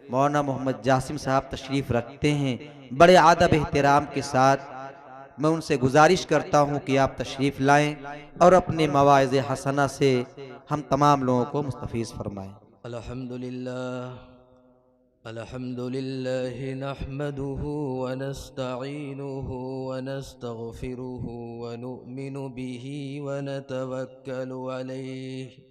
मौलाना मोहम्मद जासिम साहब तशरीफ़ रखते हैं। बड़े आदब एहतराम के साथ मैं उनसे गुजारिश करता हूँ कि आप तशरीफ़ लाएं और अपने मवाइज़ हसना से हम तमाम लोगों को मुस्तफ़ीज़ फरमाएं। अल्हम्दुलिल्लाह नहमदुहु व नस्तईनुहु व नस्तगफिरुहु व नु'मिनु बिही व नतवक्कलु अलैहि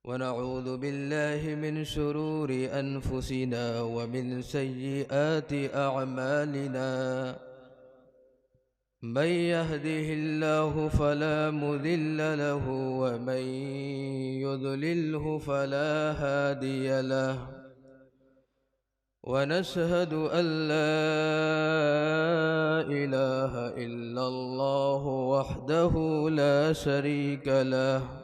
व नऊज़ु बिल्लाहि मिन शुरूरि अनफुसिना व मिन सय्यिआति अअमालिना। मन यहदिहिल्लाहु फला मुदिल्ल लहु व मन युद्लिल्हु फला हादिय लहु व नशहदु अल्ला इलाहा इल्लल्लाहु वहदहु ला शरीक लहु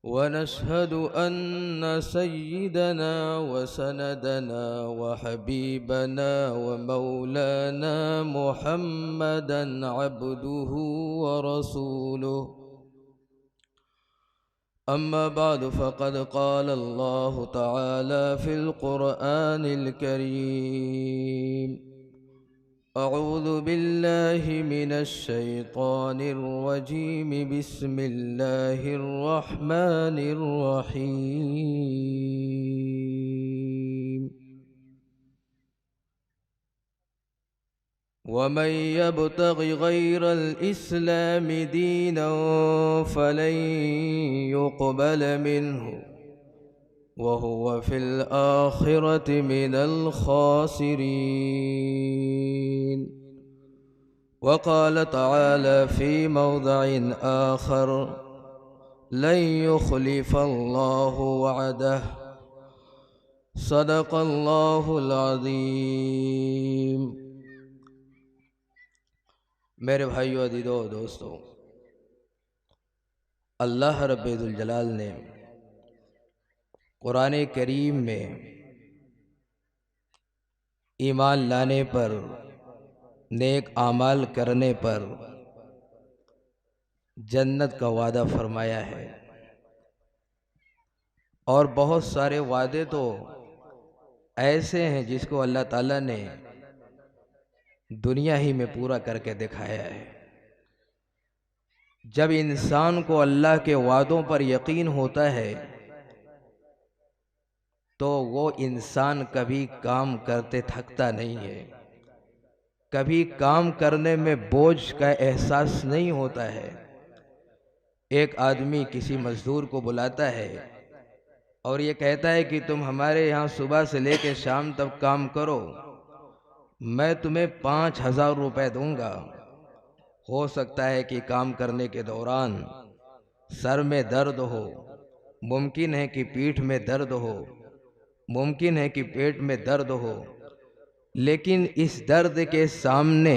व नशहदु अन्न सय्यिदना व सनदना व हबीबना व मौलाना मुहम्मदन अब्दुहु व रसूलुहु। अम्मा बाद फ़क़द क़ाल अल्लाहु तआला फ़िल क़ुरआनिल करीम अऊज़ु बिल्लाहि मिनश शैतानिर रजीम बिस्मिल्लाहिर रहमानिर रहीम। वमन यब्तगि गैरल इस्लामि दीनन फलन युक़बल मिन्हु वहुव फिल आखिरति मिनल खासिरीन। वक़ाल तआला फ़ी मौज़िइन आखर लन युख़्लिफ़ल्लाहु वअदहु सदक़ल्लाहुल अज़ीम। मेरे भाइयों अज़ीज़ों दोस्तों, अल्लाह रब्बुल जलाल ने कुरान करीम में ईमान लाने पर, नेक आमाल करने पर जन्नत का वादा फरमाया है। और बहुत सारे वादे तो ऐसे हैं जिसको अल्लाह ताला ने दुनिया ही में पूरा करके दिखाया है। जब इंसान को अल्लाह के वादों पर यकीन होता है तो वो इंसान कभी काम करते थकता नहीं है, कभी काम करने में बोझ का एहसास नहीं होता है। एक आदमी किसी मजदूर को बुलाता है और ये कहता है कि तुम हमारे यहाँ सुबह से लेकर शाम तक काम करो, मैं तुम्हें 5,000 रुपये दूंगा। हो सकता है कि काम करने के दौरान सर में दर्द हो, मुमकिन है कि पीठ में दर्द हो, मुमकिन है कि पेट में दर्द हो, लेकिन इस दर्द के सामने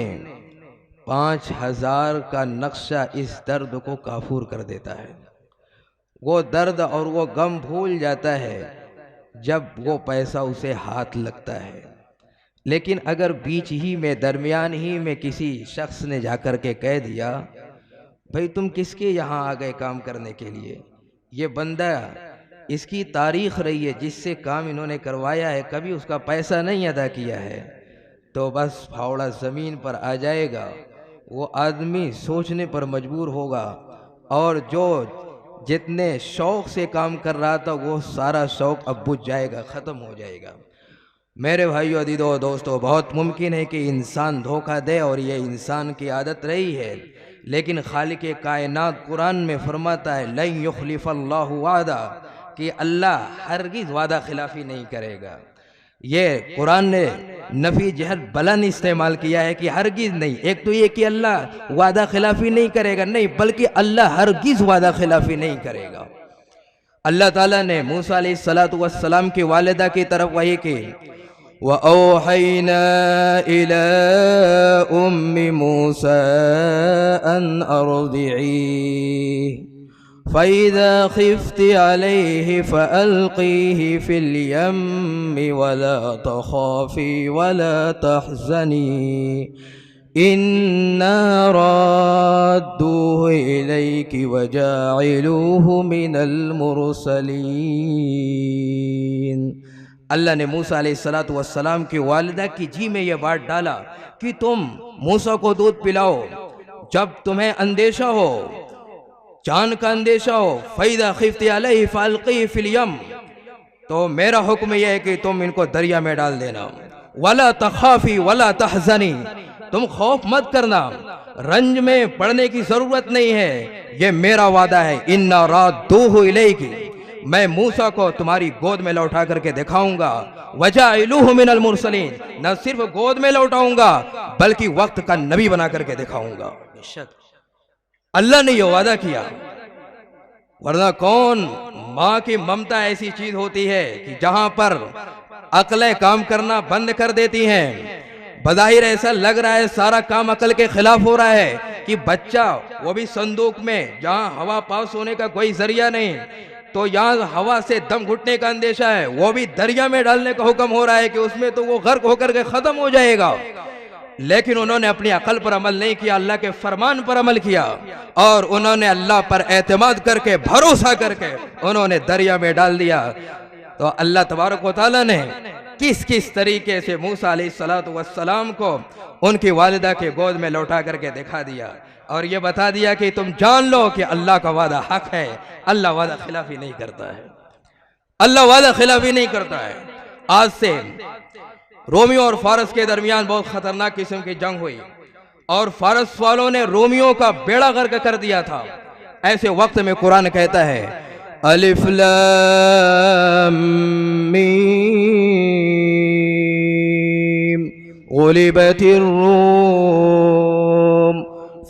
5,000 का नक्शा इस दर्द को काफूर कर देता है। वो दर्द और वो गम भूल जाता है जब वो पैसा उसे हाथ लगता है। लेकिन अगर बीच ही में, दरमियान ही में किसी शख्स ने जाकर के कह दिया, भाई तुम किसके यहाँ आ गए काम करने के लिए, ये बंदा इसकी तारीख रही है जिससे काम इन्होंने करवाया है, कभी उसका पैसा नहीं अदा किया है, तो बस फावड़ा ज़मीन पर आ जाएगा। वो आदमी सोचने पर मजबूर होगा और जो जितने शौक़ से काम कर रहा था वो सारा शौक़ अब बुझ जाएगा, ख़त्म हो जाएगा। मेरे भाइयों अज़ीज़ों दोस्तों, बहुत मुमकिन है कि इंसान धोखा दे और ये इंसान की आदत रही है, लेकिन खालिक़े कायनात कुरान में फरमाता है लन युख़्लिफ़ल्लाहु वादा, कि अल्लाह हरगिज़ वादा खिलाफ़ी नहीं करेगा। ये कुरान ने नफ़ी जहद बुलंद इस्तेमाल किया है कि हरगिज़ नहीं। एक तो ये कि अल्लाह वादा खिलाफ़ी नहीं करेगा, नहीं, बल्कि अल्लाह हरगिज़ वादा खिलाफ़ी नहीं करेगा। अल्लाह ताला ने मूसा अलैहिस्सलातु वस्सलाम की वालिदा की तरफ वही की, व औहैना इला उम्मी मूसा अन अर्दिई फ़इज़ा ख़िफ़्ति अलैहि फ़अल्क़ीहि फ़िल यम्मि वला तख़ाफ़ी वला तहज़नी इन्ना राद्दूहु इलैकि वजाइलूहु मिनल मुरसलीन। अल्लाह ने मूसा अलैहिस्सलातु वस्सलाम की वालिदा की जी में यह बात डाला कि तुम मूसा को दूध पिलाओ, जब तुम्हें अंदेशा हो, जान का अंदेशा हो, फैदा खिफ्ती अलैहि फअल्क़ी फिल यम, तो मेरा हुक्म यह है कि तुम इनको दरिया में डाल देना। वला तखाफी वला तहज़नी, तुम खौफ मत करना, रंज में पड़ने की जरूरत नहीं है, ये मेरा वादा है। इन्ना राद्दूहु इलैकी, मैं मूसा को तुम्हारी गोद में लौटा करके दिखाऊंगा। वजाइलूहु मिनल मुरसलीन, न सिर्फ गोद में लौटाऊंगा बल्कि वक्त का नबी बना करके दिखाऊंगा। बेशक अल्लाह ने यह वादा किया, वरना कौन माँ की ममता ऐसी चीज होती है कि जहां पर अक्लें काम करना बंद कर देती हैं। बज़ाहिर ऐसा लग रहा है सारा काम अकल के खिलाफ हो रहा है कि बच्चा वो भी संदूक में, जहां हवा पास होने का कोई जरिया नहीं, तो यहाँ हवा से दम घुटने का अंदेशा है, वो भी दरिया में डालने का हुक्म हो रहा है कि उसमें तो वो गर्क होकर के खत्म हो जाएगा। लेकिन उन्होंने अपनी अकल पर अमल नहीं किया, अल्लाह के फरमान पर अमल किया और उन्होंने अल्लाह पर एतमाद करके, भरोसा करके उन्होंने दरिया में डाल दिया। तो अल्लाह तबारक व तआला ने किस किस तरीके से मूसा अलैहिस्सलातु वस्सलाम को उनकी वालिदा के गोद में लौटा करके दिखा दिया और ये बता दिया कि तुम जान लो कि अल्लाह का वादा हक है, अल्लाह वादा खिलाफी नहीं करता है, अल्लाह वादा खिलाफी नहीं करता है। आज से रोमियो और फारस के दरमियान बहुत खतरनाक किस्म की जंग हुई और फारस वालों ने रोमियो का बेड़ा गर्क कर दिया था। ऐसे वक्त में कुरान कहता है अलिफ लाम मीम गुलिबतिर रूम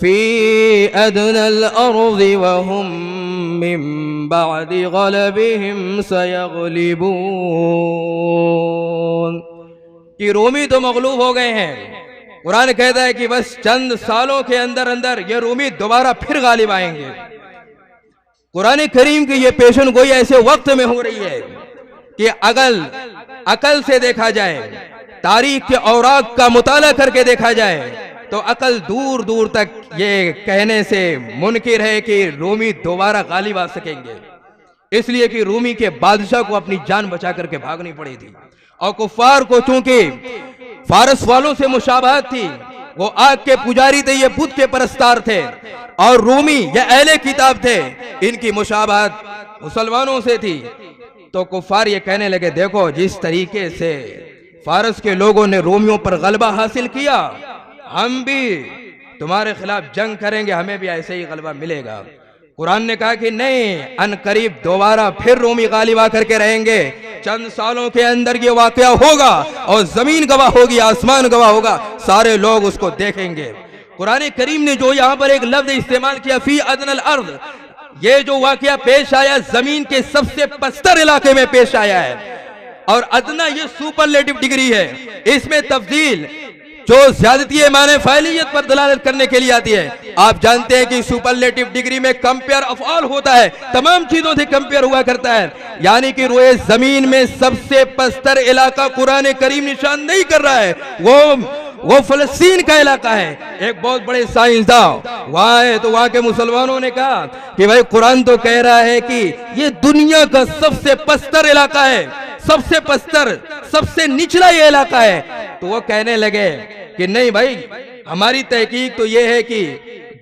फी अदनल अर्ज़ि व हुम मिन बअदि गलबिहिम सयग़लिबून, कि रोमी तो मगलूब हो गए हैं। कुरान कहता है कि बस चंद सालों के अंदर अंदर ये रोमी दोबारा फिर गालिब आएंगे। कुरान करीम की ये पेशन गोई ऐसे वक्त में हो रही है कि अगर अकल से देखा जाए, तारीख के औराक का मुताला करके देखा जाए, तो अकल दूर दूर तक ये कहने से मुनकिर है कि रोमी दोबारा गालिब आ सकेंगे। इसलिए कि रोमी के बादशाह को अपनी जान बचा करके भागनी पड़ी थी और कुफार को चूंकि फारस वालों से मुशाबहत थी, वो आग के पुजारी थे, ये बुत के परस्तार थे, और रूमी ये अहले किताब थे, इनकी मुशाबहत मुसलमानों से थी। तो कुफार ये कहने लगे देखो जिस तरीके से फारस के लोगों ने रोमियों पर गलबा हासिल किया, हम भी तुम्हारे खिलाफ जंग करेंगे, हमें भी ऐसे ही गलबा मिलेगा। कुरान ने कहा कि नहीं, अनकरीब दोबारा फिर रोमी गालिब आकर के रहेंगे। चंद सालों के अंदर ये वाकया होगा और जमीन गवाह होगी, आसमान गवाह होगा, सारे लोग उसको देखेंगे। कुरान करीम ने जो यहाँ पर एक लफ्ज इस्तेमाल किया फी अदनल अर्ज़, ये जो वाकया पेश आया जमीन के सबसे पस्तर इलाके में पेश आया है, और अदना ये सुपरलेटिव डिग्री है, इसमें तफजील जो ज्यादती माने फाइलियत पर दलालत करने के लिए आती है। आप जानते हैं कि सुपरलेटिव डिग्री में कंपेयर ऑफ ऑल होता है, तमाम चीजों से कंपेयर हुआ करता है, यानी कि रोए जमीन में सबसे पस्तर इलाका कुरान करीम निशान नहीं कर रहा है, वो फलस्तीन का इलाका है। एक बहुत बड़े साइंसदान वहां है, तो वहां के मुसलमानों ने कहा कि भाई कुरान तो कह रहा है कि ये दुनिया का सबसे पस्तर इलाका है, सबसे पस्तर, सबसे निचला ये इलाका है। तो वो कहने लगे कि नहीं भाई, हमारी तहकीक तो ये है कि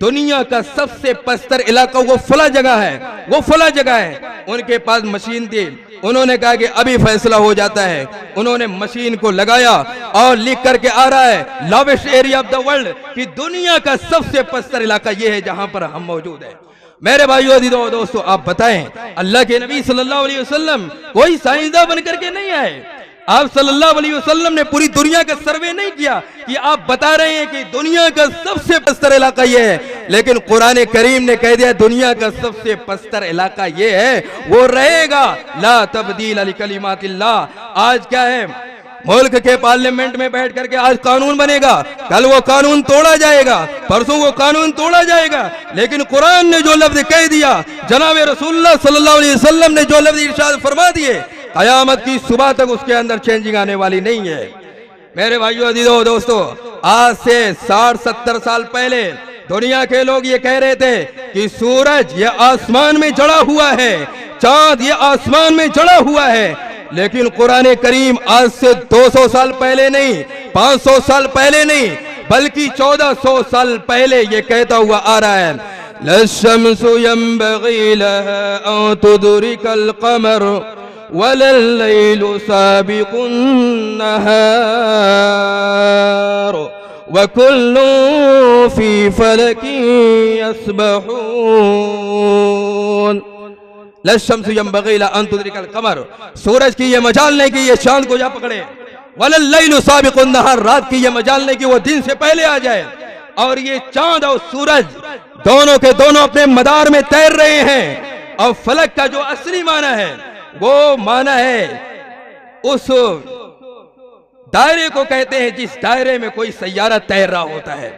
दुनिया का सबसे पस्तर इलाका वो फला जगह है, वो फला जगह है। उनके पास मशीन थी, उन्होंने कहा कि अभी फैसला हो जाता है। उन्होंने मशीन को लगाया और लिख करके आ रहा है largest area of the world, कि दुनिया का सबसे पस्तर इलाका ये है जहां पर हम मौजूद है। मेरे भाइयों और दोस्तों, आप बताएं, अल्लाह के नबी सल्लल्लाहु अलैहि वसल्लम कोई साइंसदान बन करके नहीं आए। आप सल्लल्लाहु अलैहि वसल्लम ने पूरी दुनिया का सर्वे नहीं किया कि आप बता रहे हैं कि दुनिया का सबसे पस्तर इलाका ये है, लेकिन कुरान करीम ने कह दिया दुनिया का सबसे पस्तर इलाका ये है, वो रहेगा। ला तब्दील अली कलिमातिल्लाह। आज क्या है, मुल्क के पार्लियामेंट में बैठ करके आज कानून बनेगा, कल वो कानून तोड़ा जाएगा, परसों वो कानून तोड़ा जाएगा, लेकिन कुरान ने जो लफ्ज कह दिया, जनाब रसूलुल्लाह सल्लल्लाहु अलैहि वसल्लम ने जो लफ्ज इरशाद फरमा दिए, कयामत की सुबह तक उसके अंदर चेंजिंग आने वाली नहीं है। मेरे भाइयों अजीजों दोस्तों, आज से 60-70 साल पहले दुनिया के लोग ये कह रहे थे कि सूरज ये आसमान में जड़ा हुआ है, चांद ये आसमान में जड़ा हुआ है, लेकिन कुरान करीम आज से 200 साल पहले नहीं, 500 साल पहले नहीं, बल्कि 1400 साल पहले ये कहता हुआ आ रहा है, लश्शम्सु यंबगी लहा अन तुदरिकल कमर वलल्लैलु साबिकुन नहार वकुल्लुन फी फलकिन यस्बहून। लश्शम्सु यंबगी लहा अन तुदरिकल कमर, सूरज की ये मजाल नहीं कि ये चांद को जा पकड़े, वलल्लैलु साबिकुन नहार, रात की ये मजाल नहीं कि वो दिन से पहले आ जाए। और ये चांद और सूरज दोनों के दोनों अपने मदार में तैर रहे हैं। और फलक का जो असली माना है वो माना है उस दायरे को कहते हैं जिस दायरे में कोई सैयारा तैर रहा होता है,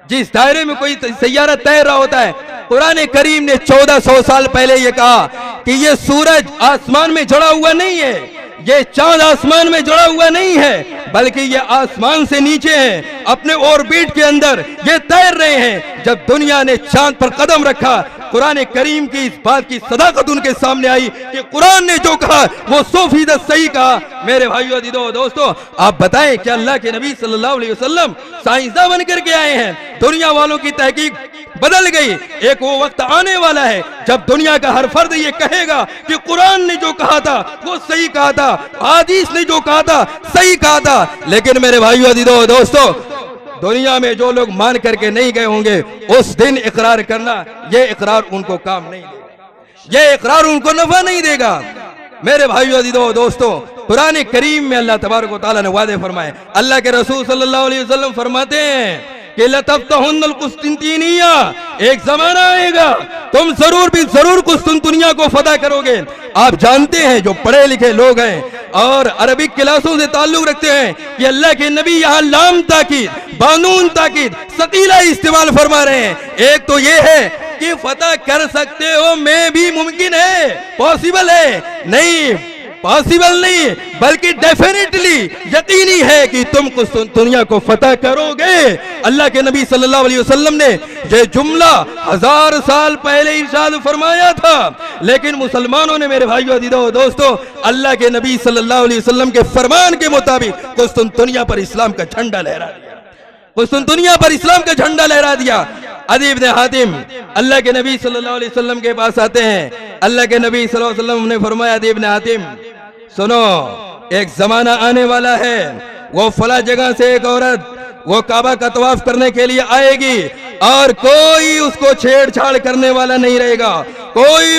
जिस दायरे में कोई सैयारा तैर रहा होता है। कुरान करीम ने 1400 साल पहले ये कहा कि ये सूरज आसमान में जुड़ा हुआ नहीं है, ये चांद आसमान में जुड़ा हुआ नहीं है, बल्कि ये आसमान से नीचे है, अपने ऑर्बिट के अंदर ये तैर रहे हैं। जब दुनिया ने चांद पर कदम रखा, कुरान करीम की इस बात की सदाकत उनके सामने आई कि कुरान ने जो कहा वो 100% सही कहा। मेरे भाइयों दोस्तों, आप बताएं कि अल्लाह के नबी सल्लल्लाहु अलैहि वसल्लम साइंसदान बन करके आए हैं, दुनिया वालों की तहकीक बदल गई। एक वो वक्त आने वाला है जब दुनिया का हर फर्द ये कहेगा कि कुरान ने जो कहा था वो सही कहा था, हदीस ने जो कहा था सही कहा था। लेकिन मेरे भाइयों दोस्तों, दुनिया में जो लोग मान करके नहीं गए होंगे, उस दिन इकरार करना, ये इकरार उनको काम नहीं देगा, ये इकरार उनको नफा नहीं देगा। मेरे भाइयों दोस्तों, कुरान करीम में अल्लाह तबारक व तआला ने वादे फरमाए। अल्लाह के रसूल सल्लल्लाहु अलैहि वसल्लम फरमाते हैं कि लतफ्तहुन्नल कुस्तुंतीनिया, एक जमाना आएगा तुम जरूर कुस्तुंतनिया को फतह करोगे। आप जानते हैं जो पढ़े लिखे लोग हैं और अरबिक क्लासों से ताल्लुक रखते हैं कि अल्लाह के नबी यहाँ लाम ताकीद, बानून ताकीद, सतीला इस्तेमाल फरमा रहे हैं। एक तो ये है कि फतह कर सकते हो में भी मुमकिन है, पॉसिबल है, नहीं पॉसिबल नहीं बल्कि डेफिनेटली यकीनी है कि तुम दुनिया को फतह करोगे। अल्लाह के नबी सल्लल्लाहु अलैहि वसल्लम ने ये जुमला 1000 साल पहले इरशाद फरमाया था, लेकिन मुसलमानों ने, मेरे भाइयों दोस्तों, अल्लाह के नबी सल्लल्लाहु अलैहि वसल्लम के फरमान के मुताबिक कुस्तुंतनिया पर इस्लाम का झंडा लहरा दिया, कुस्तुंतनिया पर इस्लाम का झंडा लहरा दिया। अदी इब्न हातिम अल्लाह के नबी सल्लल्लाहु अलैहि वसल्लम के पास आते हैं। अल्लाह के नबी सल्लल्लाहु अलैहि वसल्लम ने फरमाया, अदी इब्न हातिम सुनो, एक जमाना आने वाला है, वो फला जगह से एक औरत वो काबा का तवाफ करने के लिए आएगी और कोई उसको छेड़छाड़ करने वाला नहीं रहेगा, कोई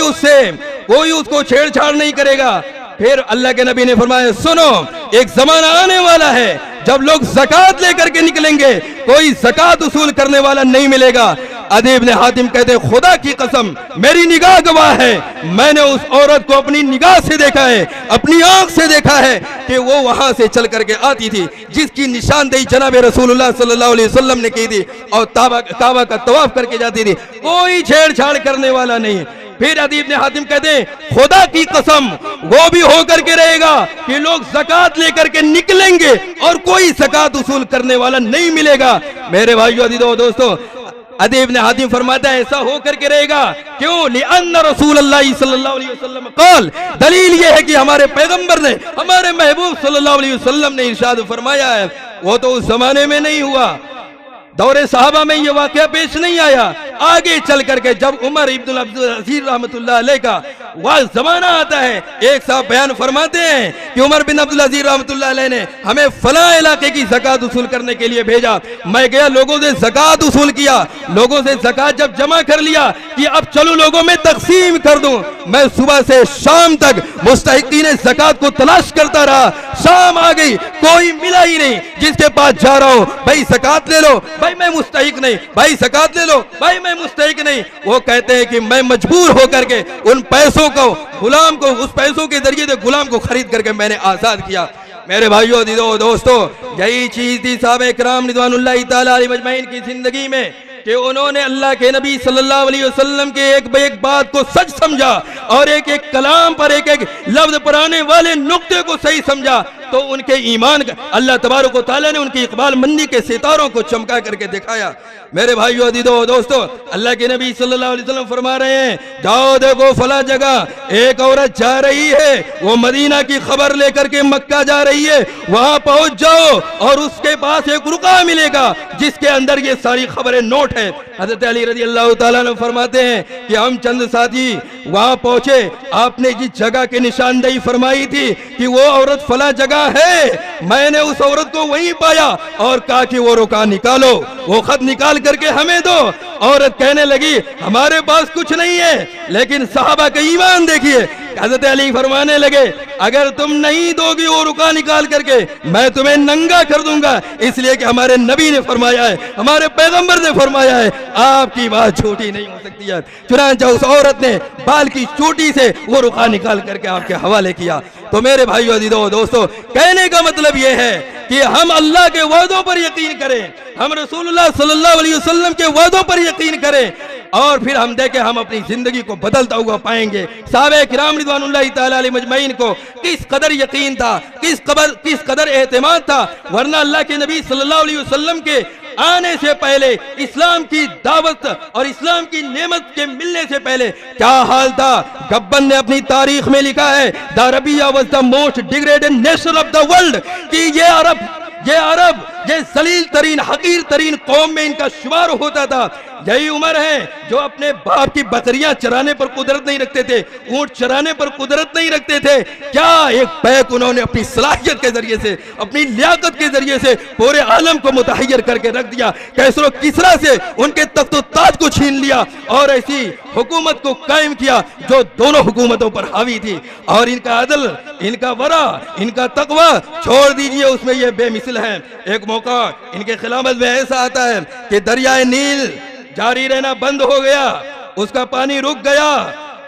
उसको छेड़छाड़ नहीं करेगा। फिर अल्लाह के नबी ने फरमाया, सुनो, एक जमाना आने वाला है जब लोग ज़कात लेकर के निकलेंगे, कोई ज़कात वसूल करने वाला नहीं मिलेगा। अदी इब्न हातिम कहते, खुदा की कसम मेरी निगाह गवाह है, मैंने उस औरत को अपनी निगाह से देखा है, अपनी आंख से देखा है कि वो वहां से चल करके आती थी जिसकी निशानदेही जनाब रसूलुल्लाह सल्लल्लाहु अलैहि वसल्लम ने की थी और काबा का तवाफ करके जाती थी, कोई छेड़छाड़ करने वाला नहीं। फिर अदी इब्न हातिम कहते, खुदा की कसम वो भी होकर के रहेगा कि लोग ज़कात लेकर के निकलेंगे और कोई ज़कात वसूल करने वाला नहीं मिलेगा। मेरे भाइयों दोस्तों, अदी इब्न हातिम फरमाता है ऐसा होकर के रहेगा, क्यों? लिअन्न रसूलुल्लाह सल्लल्लाहु अलैहि वसल्लम क़ाल, दलील ये है कि हमारे पैगंबर ने, हमारे महबूब सल्लल्लाहु अलैहि वसल्लम ने इरशाद फरमाया है। वो तो उस जमाने में नहीं हुआ, दौरे सहाबा में ये वाकया पेश नहीं आया, आगे चल करके जब उमर इब्न अब्दुल अजीज रहमतुल्लाह अलैह का वह जमाना आता है, एक साहब बयान फरमाते हैं कि उमर बिन अब्दुल अजीज रहमतुल्लाह अलैह ने हमें फला इलाके की ज़कात वसूल करने के लिए भेजा। मैं गया, लोगों से ज़कात वसूल किया, लोगों से ज़कात जब जमा कर लिया कि अब चलो लोगों में तकसीम कर दूं, मैं सुबह से शाम तक मुस्तहिकीन ज़कात को तलाश करता रहा। शाम आ गई, कोई मिला ही नहीं। जिसके पास जा रहा हूं, भाई ज़कात ले लो, भाई मैं मुस्तहिक नहीं, भाई ज़कात ले लो, भाई मैं मुस्तहिक नहीं। वो कहते हैं कि मैं मजबूर होकर के उन पैसों को, गुलाम को, उस पैसों के जरिए से गुलाम को खरीद करके मैंने आजाद किया। मेरे भाइयों दोस्तों, यही चीज थी साहबे किराम रिज़वानुल्लाहि तआला अलैहिम अजमईन की जिंदगी में कि उन्होंने अल्लाह के नबी सल्लल्लाहु अलैहि वसल्लम के एक बात को सच समझा और एक एक कलाम पर एक एक लफ्ज पर आने वाले नुक्ते को सही समझा। तो उनके ईमान का अल्लाह तबारक व तआला ने उनकी इकबाल मंदी के सितारों को चमका करके दिखाया। मेरे भाइयों अदीदों दोस्तों, अल्लाह के नबी सल्लल्लाहु अलैहि वसल्लम फरमा रहे हैं, जाओ देखो फला जगह एक औरत जा रही है, वो मदीना की खबर लेकर के मक्का जा रही है, वहां पहुंच जाओ और उसके पास एक रुका मिलेगा जिसके अंदर ये सारी खबरें नोट है। हजरत अली रजी अल्लाह तआला अन्हु फरमाते हैं कि हम चंद साथी वहां पहुंचे, आपने जिस जगह की निशानदेही फरमाई थी कि वो औरत फला जगह है, मैंने उस औरत को वहीं पाया और कहा कि वो रुका निकालो, वो खत निकाल करके हमें दो। औरत कहने लगी हमारे पास कुछ नहीं है, लेकिन साहबा का ईमान देखिए। हजरत अली फरमाने लगे अगर तुम नहीं दोगी वो रुका निकाल करके मैं तुम्हें नंगा कर दूंगा, इसलिए कि हमारे नबी ने फरमाया है, हमारे पैगंबर ने फरमाया है, आपकी बात झूठी नहीं हो सकती है। चुनांचे उस औरत ने बाल की चोटी से वो रुका निकाल करके आपके हवाले किया। तो मेरे भाइयों अजीजों दोस्तों, कहने का मतलब ये है कि हम अल्लाह के वादों पर यकीन करें, हम रसूलुल्लाह सल्लल्लाहु अलैहि वसल्लम के वादों पर यकीन करें और फिर हम देखें हम अपनी जिंदगी को बदलता हुआ पाएंगे। साहबे किराम रिज़वानुल्लाह तआला अलैहि मजमईन को किस कदर यकीन था, किस कदर एहतिमाद था, वरना अल्लाह के नबी सल्लल्लाहु अलैहि वसल्लम के आने से पहले, इस्लाम की दावत और इस्लाम की नेमत के मिलने से पहले क्या हाल था। गब्बन ने अपनी तारीख में लिखा है, the Arabia was the most degraded nation of the world, कि ये अरब ये जलील तरीन हकीर तरीन कौम में इनका शुमार होता था। यही उमर है जो अपने बाप की बकरियां चराने पर कुदरत नहीं रखते थे, ऊंट चराने पर कुदरत नहीं रखते थे। क्या एक पैक उन्होंने अपनी सलाहियत के जरिए से, अपनी लियाकत के जरिए से पूरे आलम को मुतहय्यर करके रख दिया। कैसरो किसरा से उनके तख्तो ताज को छीन लिया और ऐसी हुकूमत को कायम किया जो दोनों हुकूमतों पर हावी थी। और इनका अदल, इनका वरा, इनका तकवा छोड़ दीजिए, उसमें ये बेमिसल है। एक मौका इनके खिलाफत में ऐसा आता है कि दरियाए नील जारी रहना बंद हो गया, उसका पानी रुक गया।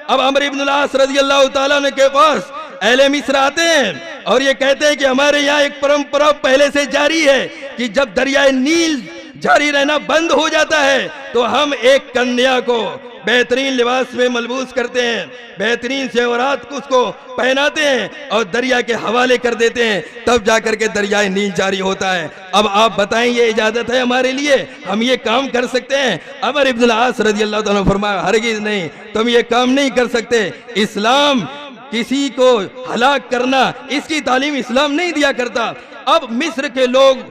अब अमर इब्न अल-आस रज़ी अल्लाह तआला अन्हु के पास अहले मिस्र आते हैं और ये कहते हैं कि हमारे यहाँ एक परंपरा पहले से जारी है कि जब दरियाए नील जारी रहना बंद हो जाता है तो हम एक कन्या को बेहतरीन लिबास में मलबूस करते हैं, बेहतरीन जेवरात को उसको पहनाते हैं और दरिया के हवाले कर देते हैं, तब जाकर के दरियाए नील जारी होता है। अब आप बताएं ये इजाजत है हमारे लिए, हम ये काम कर सकते हैं? अमर इब्न अल-आस रज़ी अल्लाह तआला फरमाया हरगिज़ नहीं, तुम ये काम नहीं कर सकते। इस्लाम किसी को हलाक करना, इसकी तालीम इस्लाम नहीं दिया करता। अब मिस्र के लोग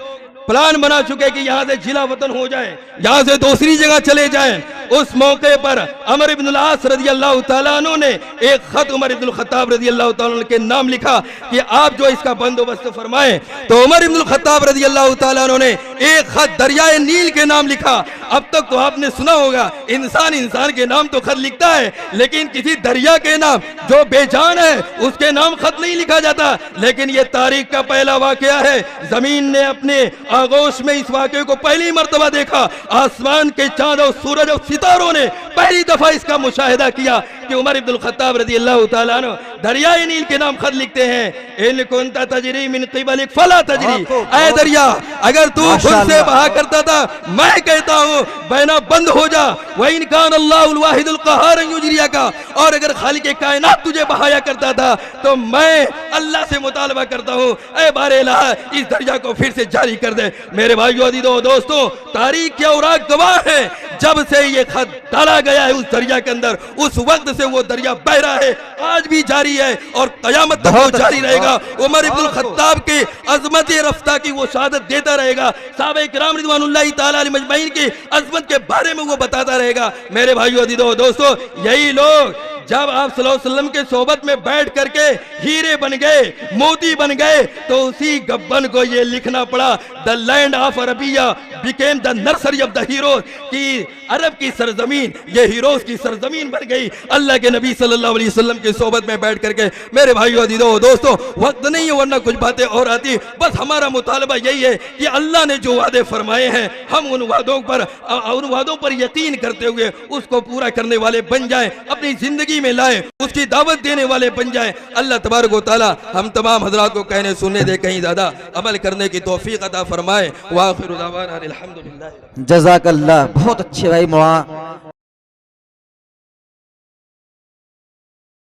प्लान बना चुके कि यहाँ से जिला वतन हो जाए, यहाँ से दूसरी जगह चले जाएं। उस मौके पर अमर इब्न अल-आस रज़ी अल्लाह तआला अन्हु ने एक खत उमर इब्न ख़त्ताब रज़ी अल्लाह तआला अन्हु के नाम लिखा कि आप जो इसका बंदोबस्त फरमाएं। तो उमर इब्न ख़त्ताब रज़ी अल्लाह तआला अन्हु ने एक खत दरियाए नील के नाम लिखा। अब तक तो आपने सुना होगा इंसान के नाम तो खत लिखता है, लेकिन किसी दरिया के नाम जो बेजान है उसके नाम खत नहीं लिखा जाता। लेकिन ये तारीख का पहला वाकया है, जमीन ने अपने आगोश में इस वाकये को पहली मर्तबा देखा। आसमान के चांद और सूरज और सितारों ने पहली दफा इसका मुशाहिदा किया कि उमर इब्न ख़त्ताब रज़ी अल्लाह तआला अन्हु दरियाए नील के नाम खत लिखते हैं, इन कुंता तजरी मिन क़िबलिक फला तजरी, ऐ दरिया अगर तू खुद से बहा करता था, मैं कहता हूँ बहना बंद हो जा। व इन कान अल्लाहुल वाहिदुल क़हार युजरिया का, और अगर खालिक कायनात तुझे बहाया करता था तो मैं अल्लाह से मुतालबा करता हूँ, ऐ बारे इलाहा इस दरिया को फिर से जारी कर दे। मेरे भाइयों अज़ीज़ों दोस्तों, तारीख के औराक गवाह है, जब से ये खत डाला गया है उस दरिया के अंदर, उस वक्त से वो दरिया बह रहा है, आज भी जारी है और कयामत तक वो जारी रहेगा। उमर इब्न ख़त्ताब के अज़मत रफ्ता की वो शहादत देता रहेगा, साहबे किराम रिज़वानुल्लाह तआला अलैहिम अजमईन की अज़मत के बारे में वो बताता रहेगा। मेरे भाइयों अज़ीज़ों दोस्तों, यही लोग जब आप सल्लल्लाहु अलैहि वसल्लम के सोबत में बैठ करके हीरे बन गए, मोती बन गए, तो उसी गब्बन को ये लिखना पड़ा, the land of Arabia became the nursery of the heroes, कि अरब की सरजमीन ये हीरोज की सरजमीन बन गई अल्लाह के नबी सल्लल्लाहु अलैहि वसल्लम की सोबत में बैठ करके। मेरे भाइयों अज़ीज़ों दोस्तों, वक्त नहीं है वरना कुछ बातें और आती। बस हमारा मुतालबा यही है कि अल्लाह ने जो वादे फरमाए हैं हम उन वादों पर यकीन करते हुए उसको पूरा करने वाले बन जाएं, अपनी जिंदगी में लाएं, उसकी दावत देने वाले बन जाएं। अल्लाह तबारक व तआला हम तमाम हजरात को कहने सुनने दे, कहीं ज्यादा अमल करने की तौफीक अता फरमाए। व आखिरु दावाना अल्हम्दुलिल्लाह। जज़ाकल्लाह, बहुत अच्छे भाई